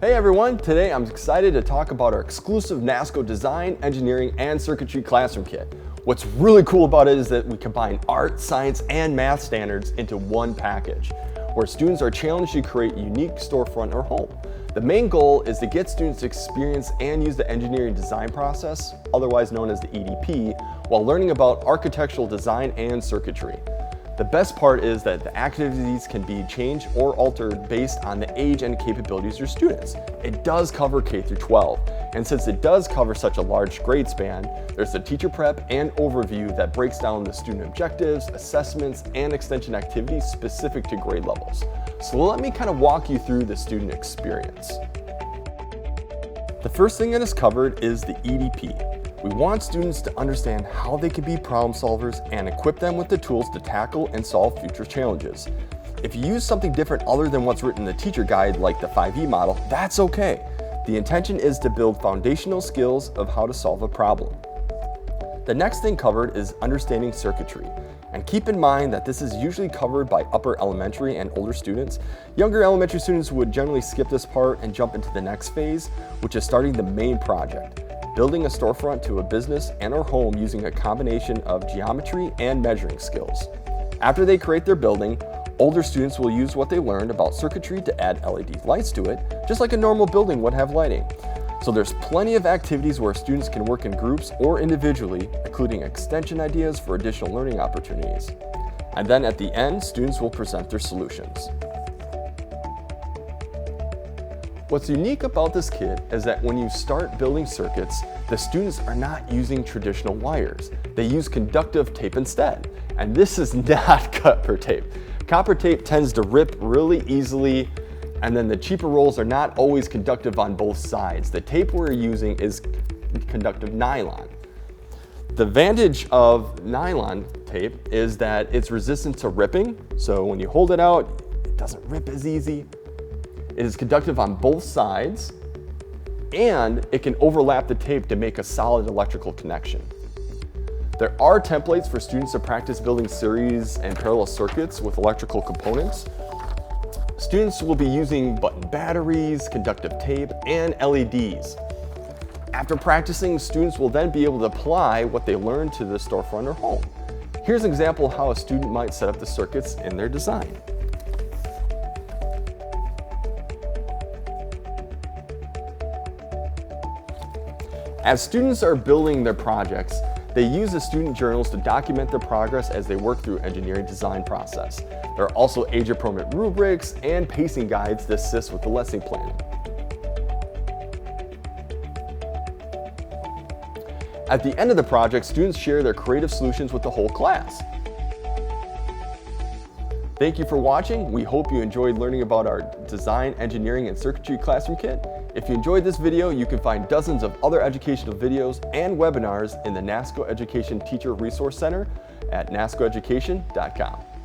Hey everyone, today I'm excited to talk about our exclusive Nasco design, engineering, and circuitry classroom kit. What's really cool about it is that we combine art, science, and math standards into one package, where students are challenged to create a unique storefront or home. The main goal is to get students to experience and use the engineering design process, otherwise known as the EDP, while learning about architectural design and circuitry. The best part is that the activities can be changed or altered based on the age and capabilities of your students. It does cover K through 12, and since it does cover such a large grade span, there's a teacher prep and overview that breaks down the student objectives, assessments, and extension activities specific to grade levels. So let me kind of walk you through the student experience. The first thing that is covered is the EDP. We want students to understand how they can be problem solvers and equip them with the tools to tackle and solve future challenges. If you use something different other than what's written in the teacher guide, like the 5E model, that's okay. The intention is to build foundational skills of how to solve a problem. The next thing covered is understanding circuitry. And keep in mind that this is usually covered by upper elementary and older students. Younger elementary students would generally skip this part and jump into the next phase, which is starting the main project. Building a storefront to a business and or home using a combination of geometry and measuring skills. After they create their building, older students will use what they learned about circuitry to add LED lights to it, just like a normal building would have lighting. So there's plenty of activities where students can work in groups or individually, including extension ideas for additional learning opportunities. And then at the end, students will present their solutions. What's unique about this kit is that when you start building circuits, the students are not using traditional wires. They use conductive tape instead. And this is not copper tape. Copper tape tends to rip really easily, and then the cheaper rolls are not always conductive on both sides. The tape we're using is conductive nylon. The advantage of nylon tape is that it's resistant to ripping, so when you hold it out, it doesn't rip as easy. It is conductive on both sides, and it can overlap the tape to make a solid electrical connection. There are templates for students to practice building series and parallel circuits with electrical components. Students will be using button batteries, conductive tape, and LEDs. After practicing, students will then be able to apply what they learned to the storefront or home. Here's an example of how a student might set up the circuits in their design. As students are building their projects, they use the student journals to document their progress as they work through engineering design process. There are also age-appropriate rubrics and pacing guides to assist with the lesson planning. At the end of the project, students share their creative solutions with the whole class. Thank you for watching. We hope you enjoyed learning about our design, engineering, and circuitry classroom kit. If you enjoyed this video, you can find dozens of other educational videos and webinars in the Nasco Education Teacher Resource Center at nascoeducation.com.